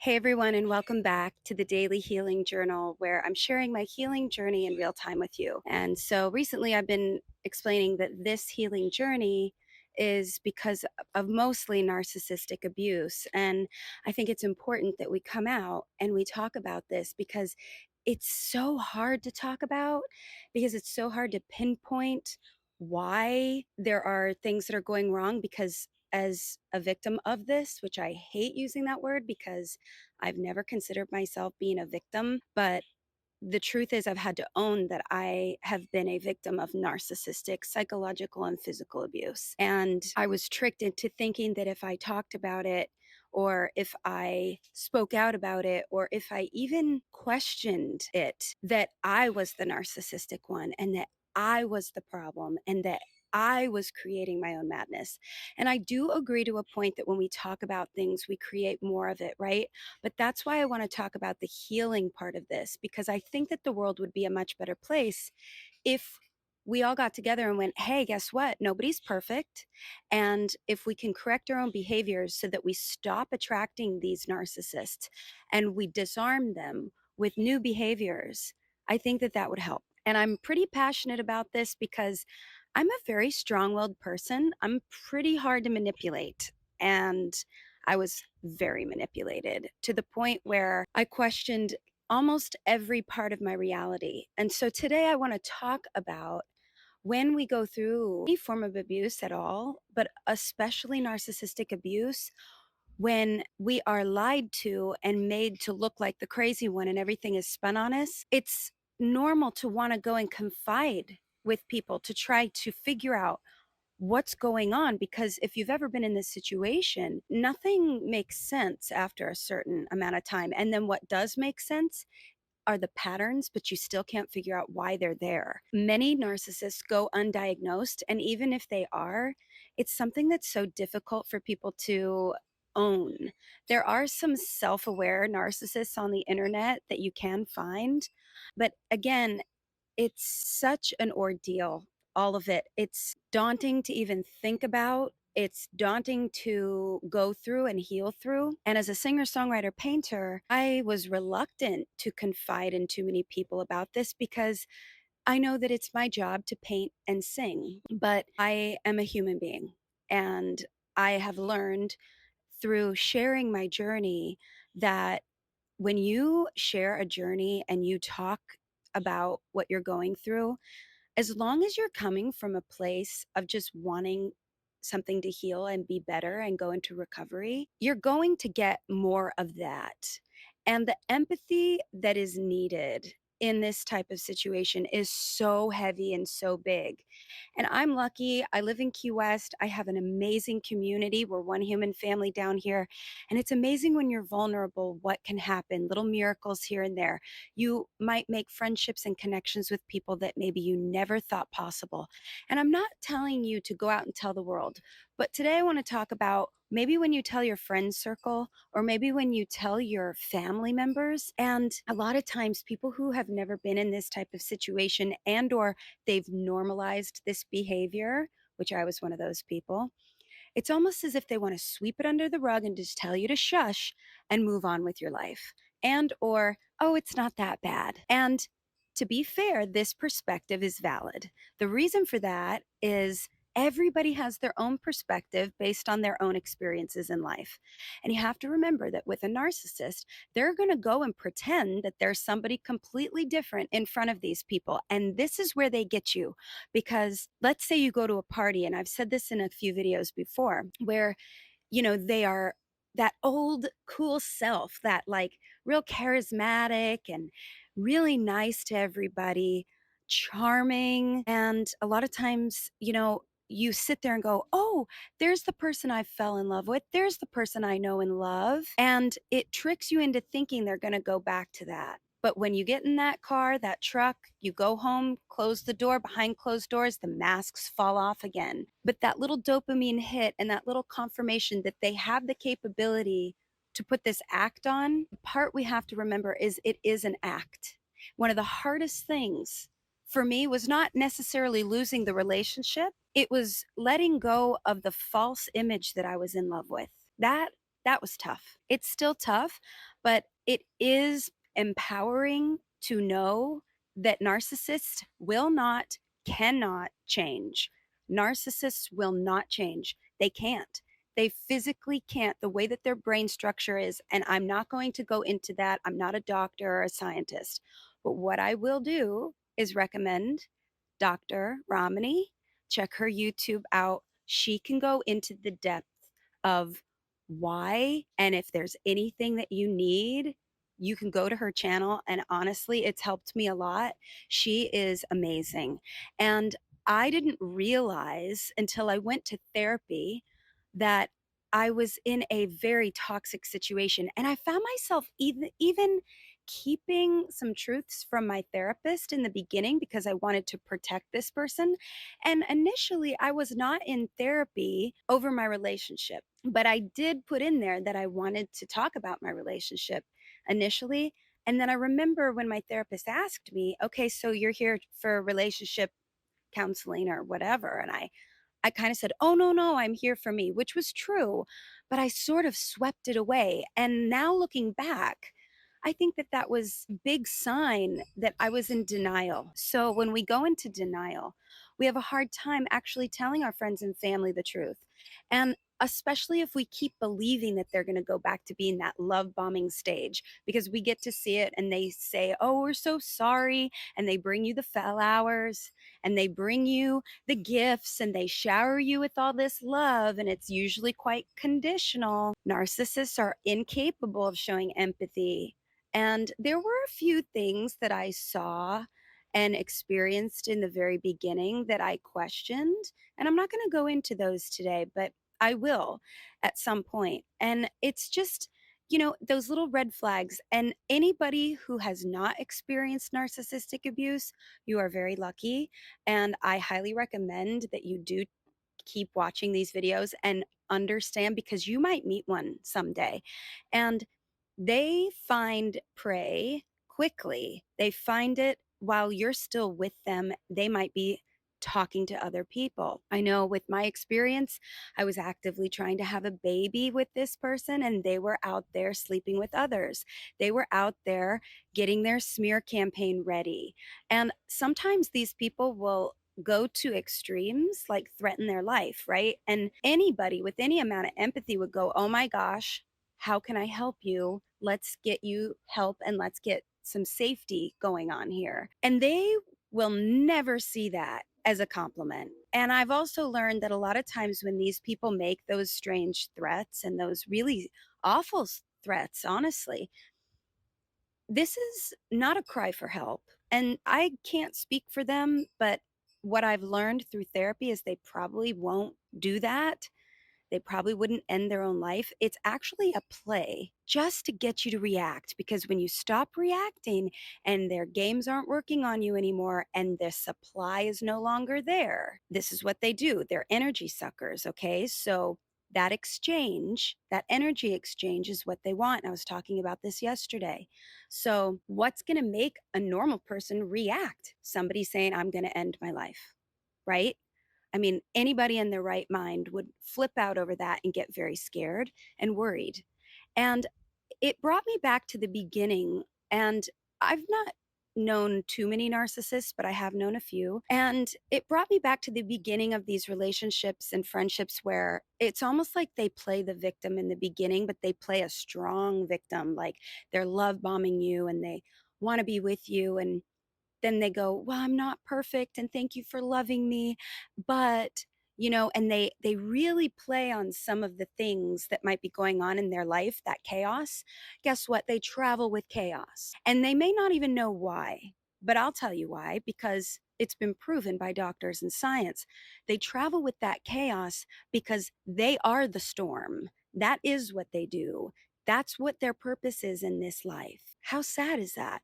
Hey everyone, and welcome back to the Daily Healing Journal, where I'm sharing my healing journey in real time with you. And so recently I've been explaining that this healing journey is because of mostly narcissistic abuse. And I think it's important that we come out and we talk about this because it's so hard to talk about, because it's so hard to pinpoint why there are things that are going wrong. Because as a victim of this, which I hate using that word because I've never considered myself being a victim, but the truth is, I've had to own that I have been a victim of narcissistic, psychological, and physical abuse. And I was tricked into thinking that if I talked about it, or if I spoke out about it, or if I even questioned it, that I was the narcissistic one and that I was the problem and that I was creating my own madness. And I do agree to a point that when we talk about things, we create more of it, right? But that's why I want to talk about the healing part of this, because I think that the world would be a much better place if we all got together and went, hey, guess what? Nobody's perfect. And if we can correct our own behaviors so that we stop attracting these narcissists and we disarm them with new behaviors, I think that that would help. And I'm pretty passionate about this because I'm a very strong willed person. I'm pretty hard to manipulate. And I was very manipulated to the point where I questioned almost every part of my reality. And so today I want to talk about when we go through any form of abuse at all, but especially narcissistic abuse, when we are lied to and made to look like the crazy one and everything is spun on us. It's normal to want to go and confide with people to try to figure out what's going on, because if you've ever been in this situation, nothing makes sense after a certain amount of time. And then what does make sense are the patterns, but you still can't figure out why they're there. Many narcissists go undiagnosed, and even if they are, it's something that's so difficult for people to own. There are some self-aware narcissists on the internet that you can find, but again, it's such an ordeal, all of it. It's daunting to even think about. It's daunting to go through and heal through. And as a singer, songwriter, painter, I was reluctant to confide in too many people about this because I know that it's my job to paint and sing, but I am a human being. And I have learned through sharing my journey that when you share a journey and you talk about what you're going through, as long as you're coming from a place of just wanting something to heal and be better and go into recovery, you're going to get more of that. And the empathy that is needed in this type of situation is so heavy and so big. And I'm lucky. I live in Key West. I have an amazing community. We're one human family down here. And it's amazing when you're vulnerable what can happen, little miracles here and there. You might make friendships and connections with people that maybe you never thought possible. And I'm not telling you to go out and tell the world, but today I want to talk about maybe when you tell your friend circle, or maybe when you tell your family members. And a lot of times people who have never been in this type of situation, and or they've normalized this behavior, which I was one of those people, it's almost as if they want to sweep it under the rug and just tell you to shush and move on with your life. And or, oh, it's not that bad. And to be fair, this perspective is valid. The reason for that is everybody has their own perspective based on their own experiences in life. And you have to remember that with a narcissist, they're going to go and pretend that there's somebody completely different in front of these people. And this is where they get you. Because let's say you go to a party, and I've said this in a few videos before, where, they are that old cool self, that like real charismatic and really nice to everybody, charming. And a lot of times, you sit there and go, oh, there's the person I fell in love with. There's the person I know and love. And it tricks you into thinking they're going to go back to that. But when you get in that car, that truck, you go home, close the door, behind closed doors, the masks fall off again. But that little dopamine hit and that little confirmation that they have the capability to put this act on, the part we have to remember is it is an act. One of the hardest things for me was not necessarily losing the relationship. It was letting go of the false image that I was in love with. That That was tough. It's still tough, but it is empowering to know that narcissists will not, cannot change. Narcissists will not change. They can't. They physically can't, the way that their brain structure is. And I'm not going to go into that. I'm not a doctor or a scientist. But what I will do is recommend Dr. Ramani. Check her YouTube out. She can go into the depth of why, and if there's anything that you need, you can go to her channel. And honestly, it's helped me a lot. She is amazing. And I didn't realize until I went to therapy that I was in a very toxic situation. And I found myself even keeping some truths from my therapist in the beginning because I wanted to protect this person. And initially, I was not in therapy over my relationship, but I did put in there that I wanted to talk about my relationship initially. And then I remember when my therapist asked me, okay, so you're here for relationship counseling or whatever. And I kind of said, oh, no, no, I'm here for me, which was true. But I sort of swept it away. And now looking back, I think that that was a big sign that I was in denial. So when we go into denial, we have a hard time actually telling our friends and family the truth. And especially if we keep believing that they're going to go back to being that love bombing stage, because we get to see it and they say, oh, we're so sorry. And they bring you the flowers and they bring you the gifts and they shower you with all this love, and it's usually quite conditional. Narcissists are incapable of showing empathy. And there were a few things that I saw and experienced in the very beginning that I questioned. And I'm not going to go into those today, but I will at some point. And it's just, those little red flags. And anybody who has not experienced narcissistic abuse, you are very lucky. And I highly recommend that you do keep watching these videos and understand, because you might meet one someday. And they find prey quickly. They find it while you're still with them. They might be talking to other people. I know with my experience, I was actively trying to have a baby with this person, and they were out there sleeping with others. They were out there getting their smear campaign ready. And sometimes these people will go to extremes, like threaten their life, right? And anybody with any amount of empathy would go, oh my gosh, how can I help you? Let's get you help and let's get some safety going on here. And they will never see that as a compliment. And I've also learned that a lot of times when these people make those strange threats and those really awful threats, honestly, this is not a cry for help. And I can't speak for them, but what I've learned through therapy is they probably won't do that. They probably wouldn't end their own life. It's actually a play just to get you to react, because when you stop reacting and their games aren't working on you anymore and the supply is no longer there, this is what they do. They're energy suckers, okay? So that exchange, that energy exchange is what they want. I was talking about this yesterday. So, what's going to make a normal person react? Somebody saying, I'm going to end my life, right? I mean, anybody in their right mind would flip out over that and get very scared and worried. And it brought me back to the beginning. And I've not known too many narcissists, but I have known a few. And it brought me back to the beginning of these relationships and friendships where it's almost like they play the victim in the beginning, but they play a strong victim. Like they're love bombing you and they want to be with you. And then they go, well, I'm not perfect and thank you for loving me, but and they really play on some of the things that might be going on in their life, that chaos. Guess what? They travel with chaos and they may not even know why, but I'll tell you why, because it's been proven by doctors and science. They travel with that chaos because they are the storm. That is what they do. That's what their purpose is in this life. How sad is that?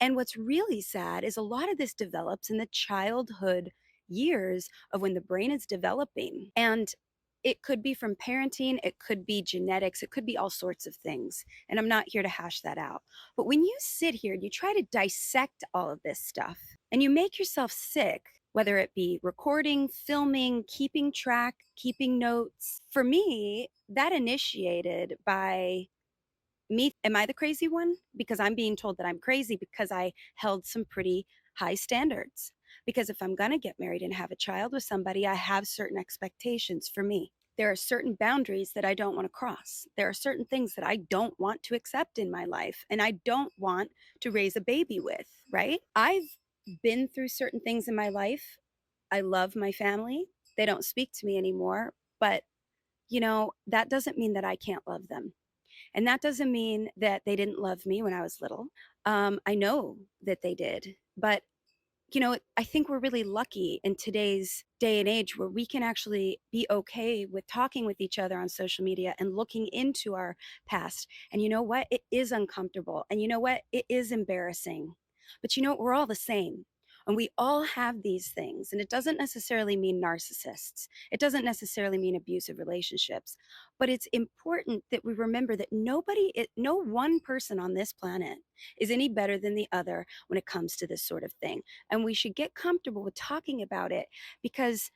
And what's really sad is a lot of this develops in the childhood years of when the brain is developing. And it could be from parenting, it could be genetics, it could be all sorts of things. And I'm not here to hash that out. But when you sit here and you try to dissect all of this stuff and you make yourself sick, whether it be recording, filming, keeping track, keeping notes. For me, that initiated by me. Am I the crazy one? Because I'm being told that I'm crazy because I held some pretty high standards. Because if I'm going to get married and have a child with somebody, I have certain expectations for me. There are certain boundaries that I don't want to cross. There are certain things that I don't want to accept in my life and I don't want to raise a baby with, right? I've been through certain things in my life. I love my family. They don't speak to me anymore, but that doesn't mean that I can't love them. And that doesn't mean that they didn't love me when I was little. I know that they did, but I think we're really lucky in today's day and age where we can actually be okay with talking with each other on social media and looking into our past. And you know what? It is uncomfortable. And you know what? It is embarrassing. But we're all the same. And we all have these things. And it doesn't necessarily mean narcissists. It doesn't necessarily mean abusive relationships. But it's important that we remember that no one person on this planet is any better than the other when it comes to this sort of thing. And we should get comfortable with talking about it because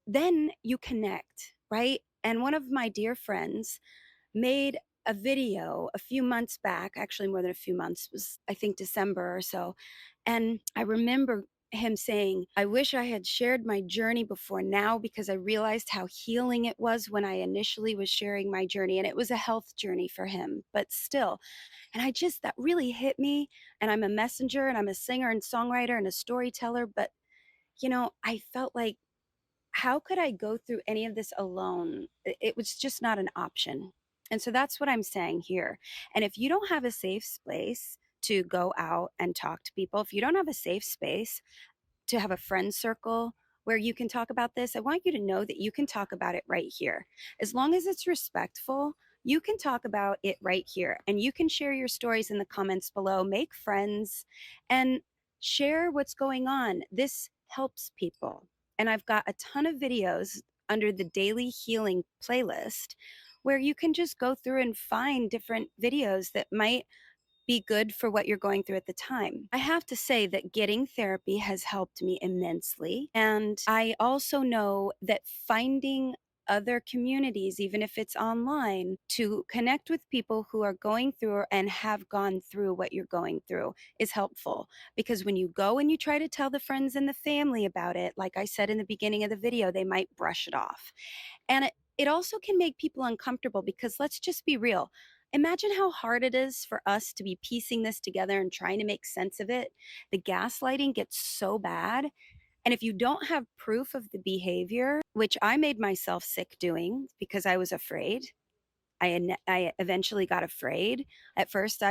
then you connect, right? And one of my dear friends made a video a few months back, actually more than a few months, was I think December or so. And I remember him saying, I wish I had shared my journey before now because I realized how healing it was when I initially was sharing my journey. And it was a health journey for him, but still. And that really hit me. And I'm a messenger and I'm a singer and songwriter and a storyteller. But, I felt like, how could I go through any of this alone? It was just not an option. And so that's what I'm saying here. And if you don't have a safe space to go out and talk to people, if you don't have a safe space to have a friend circle where you can talk about this, I want you to know that you can talk about it right here. As long as it's respectful, you can talk about it right here and you can share your stories in the comments below, make friends, and share what's going on. This helps people. And I've got a ton of videos under the daily healing playlist where you can just go through and find different videos that might be good for what you're going through at the time. I have to say that getting therapy has helped me immensely. And I also know that finding other communities, even if it's online, to connect with people who are going through and have gone through what you're going through is helpful. Because when you go and you try to tell the friends and the family about it, like I said in the beginning of the video, they might brush it off. And it also can make people uncomfortable because let's just be real. Imagine how hard it is for us to be piecing this together and trying to make sense of it. The gaslighting gets so bad. And if you don't have proof of the behavior, which I made myself sick doing because I was afraid, I eventually got afraid. At first,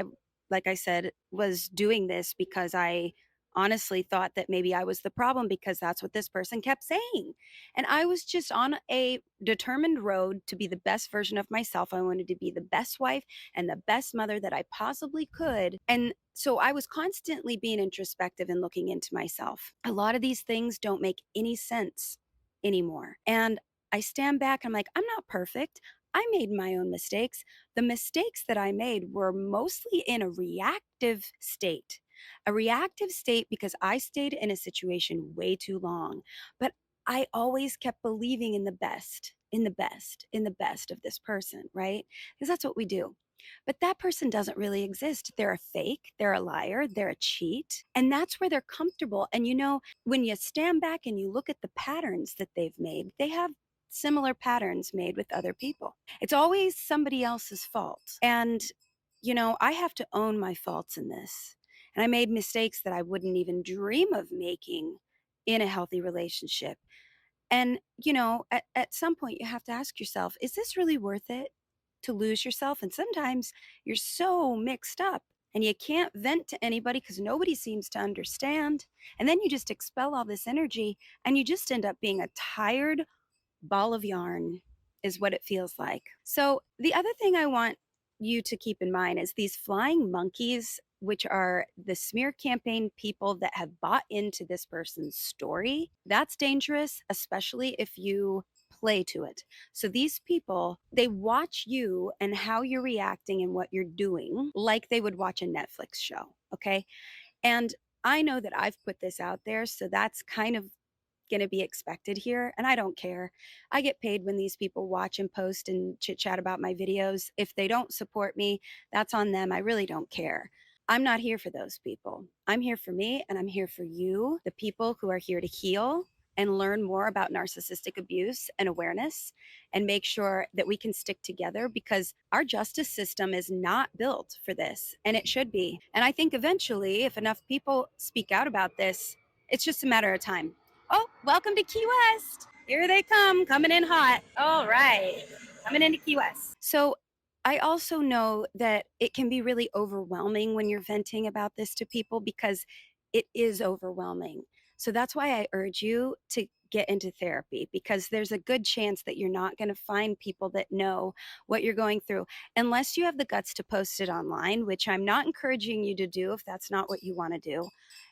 like I said, was doing this because I honestly thought that maybe I was the problem because that's what this person kept saying. And I was just on a determined road to be the best version of myself. I wanted to be the best wife and the best mother that I possibly could. And so I was constantly being introspective and looking into myself. A lot of these things don't make any sense anymore. And I stand back, I'm like, I'm not perfect. I made my own mistakes. The mistakes that I made were mostly in a reactive state. A reactive state because I stayed in a situation way too long. But I always kept believing in the best, in the best, in the best of this person, right? Because that's what we do. But that person doesn't really exist. They're a fake, they're a liar, they're a cheat. And that's where they're comfortable. And when you stand back and you look at the patterns that they've made, they have similar patterns made with other people. It's always somebody else's fault. And, I have to own my faults in this. And I made mistakes that I wouldn't even dream of making in a healthy relationship. And, at some point, you have to ask yourself, is this really worth it to lose yourself? And sometimes you're so mixed up and you can't vent to anybody because nobody seems to understand. And then you just expel all this energy and you just end up being a tired ball of yarn, is what it feels like. So, the other thing I want you to keep in mind is these flying monkeys, which are the smear campaign people that have bought into this person's story. That's dangerous, especially if you play to it. So these people, they watch you and how you're reacting and what you're doing like they would watch a Netflix show. Okay. And I know that I've put this out there. So that's kind of going to be expected here, and I don't care. I get paid when these people watch and post and chit chat about my videos. If they don't support me, that's on them. I really don't care. I'm not here for those people. I'm here for me, and I'm here for you, the people who are here to heal and learn more about narcissistic abuse and awareness and make sure that we can stick together, because our justice system is not built for this, and it should be. And I think eventually, if enough people speak out about this, it's just a matter of time. Oh, welcome to Key West. Here they come, coming in hot. All right, coming into Key West. So I also know that it can be really overwhelming when you're venting about this to people, because it is overwhelming. So that's why I urge you to get into therapy, because there's a good chance that you're not going to find people that know what you're going through unless you have the guts to post it online, which I'm not encouraging you to do if that's not what you want to do.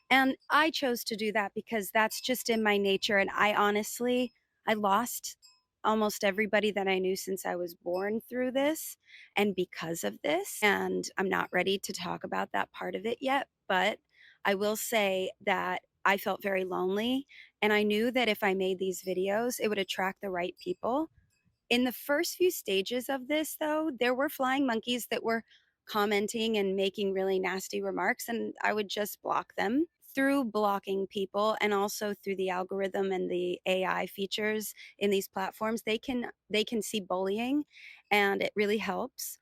And I chose to do that because that's just in my nature. And I honestly, I lost almost everybody that I knew since I was born through this and because of this. And I'm not ready to talk about that part of it yet. But I will say that I felt very lonely. And I knew that if I made these videos, it would attract the right people. In the first few stages of this, though, there were flying monkeys that were commenting and making really nasty remarks, and I would just block them. Through blocking people and also through the algorithm and the AI features in these platforms, they can see bullying, and it really helps.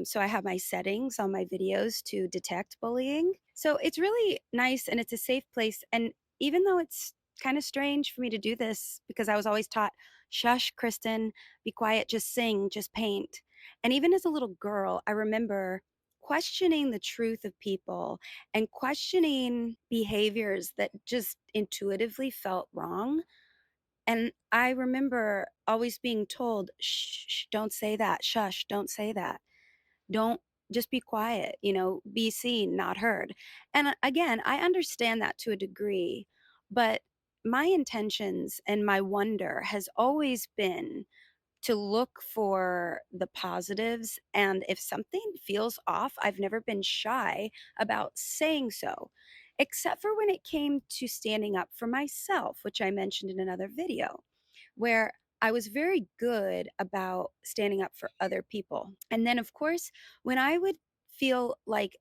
So I have my settings on my videos to detect bullying. So it's really nice and it's a safe place. And even though it's kind of strange for me to do this, because I was always taught, shush, Kristen, be quiet, just sing, just paint. And even as a little girl, I remember questioning the truth of people and questioning behaviors that just intuitively felt wrong. And I remember always being told, shh, don't say that, shush, don't say that. Don't, just be quiet, be seen, not heard. And again, I understand that to a degree, but my intentions and my wonder has always been to look for the positives. And if something feels off, I've never been shy about saying so, except for when it came to standing up for myself, which I mentioned in another video, where I was very good about standing up for other people. And then, of course, when I would feel like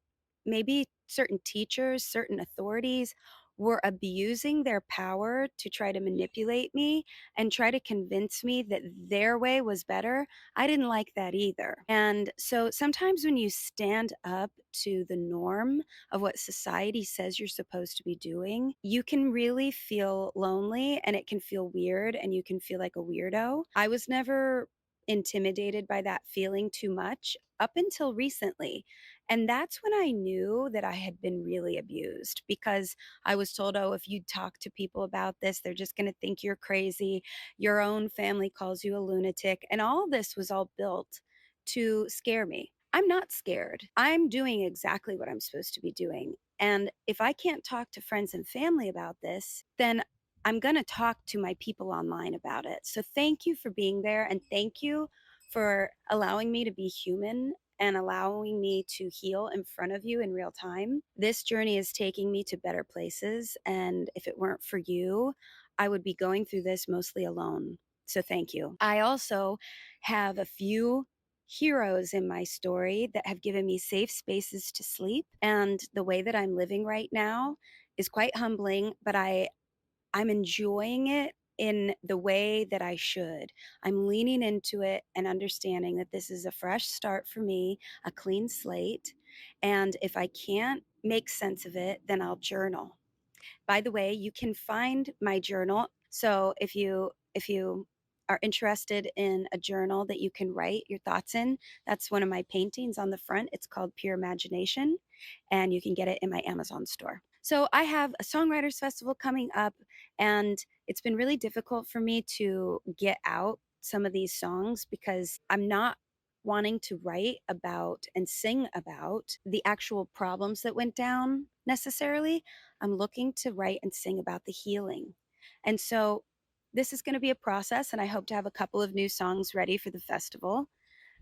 maybe certain teachers, certain authorities were abusing their power to try to manipulate me and try to convince me that their way was better, I didn't like that either. And so sometimes when you stand up to the norm of what society says you're supposed to be doing, you can really feel lonely and it can feel weird and you can feel like a weirdo. I was never intimidated by that feeling too much up until recently. And that's when I knew that I had been really abused, because I was told, oh, if you talk to people about this, they're just going to think you're crazy. Your own family calls you a lunatic. And all this was all built to scare me. I'm not scared. I'm doing exactly what I'm supposed to be doing. And if I can't talk to friends and family about this, then I'm going to talk to my people online about it. So thank you for being there. And thank you for allowing me to be human and allowing me to heal in front of you in real time. This journey is taking me to better places. And if it weren't for you, I would be going through this mostly alone. So thank you. I also have a few heroes in my story that have given me safe spaces to sleep. And the way that I'm living right now is quite humbling, but I'm enjoying it in the way that I should. I'm leaning into it and understanding that this is a fresh start for me, a clean slate. And if I can't make sense of it, then I'll journal. By the way, you can find my journal. So if you are interested in a journal that you can write your thoughts in, that's one of my paintings on the front. It's called Pure Imagination, and you can get it in my Amazon store. So I have a songwriters festival coming up, and it's been really difficult for me to get out some of these songs because I'm not wanting to write about and sing about the actual problems that went down necessarily. I'm looking to write and sing about the healing. And so this is going to be a process, and I hope to have a couple of new songs ready for the festival.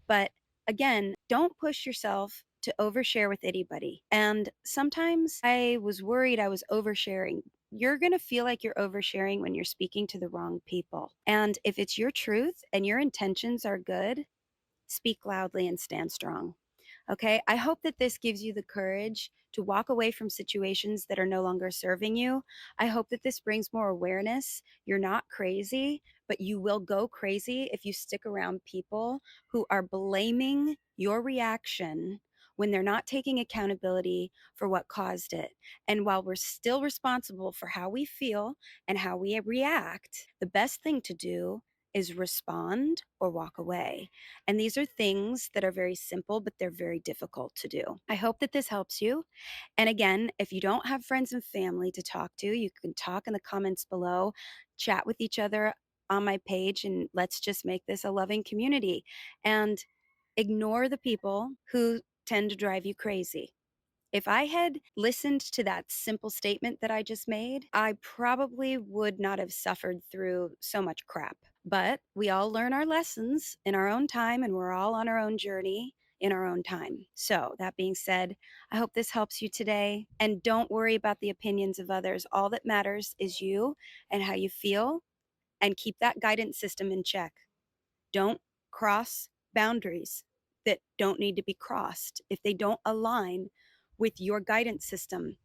But again, don't push yourself to overshare with anybody. And sometimes I was worried I was oversharing you're going to feel like you're oversharing when you're speaking to the wrong people. And if it's your truth and your intentions are good, speak loudly and stand strong. Okay. I hope that this gives you the courage to walk away from situations that are no longer serving you. I hope that this brings more awareness. You're not crazy, but you will go crazy if you stick around people who are blaming your reaction when they're not taking accountability for what caused it. And while we're still responsible for how we feel and how we react, the best thing to do is respond or walk away. And these are things that are very simple, but they're very difficult to do. I hope that this helps you. And again, if you don't have friends and family to talk to, you can talk in the comments below, chat with each other on my page, and let's just make this a loving community. And ignore the people who tend to drive you crazy. If I had listened to that simple statement that I just made, I probably would not have suffered through so much crap. But we all learn our lessons in our own time, and we're all on our own journey in our own time. So, that being said, I hope this helps you today. And don't worry about the opinions of others. All that matters is you and how you feel, and keep that guidance system in check. Don't cross boundaries that don't need to be crossed if they don't align with your guidance system,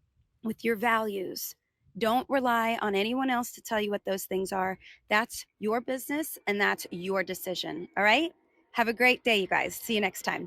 with your values. Don't rely on anyone else to tell you what those things are. That's your business and that's your decision. All right? Have a great day, you guys. See you next time.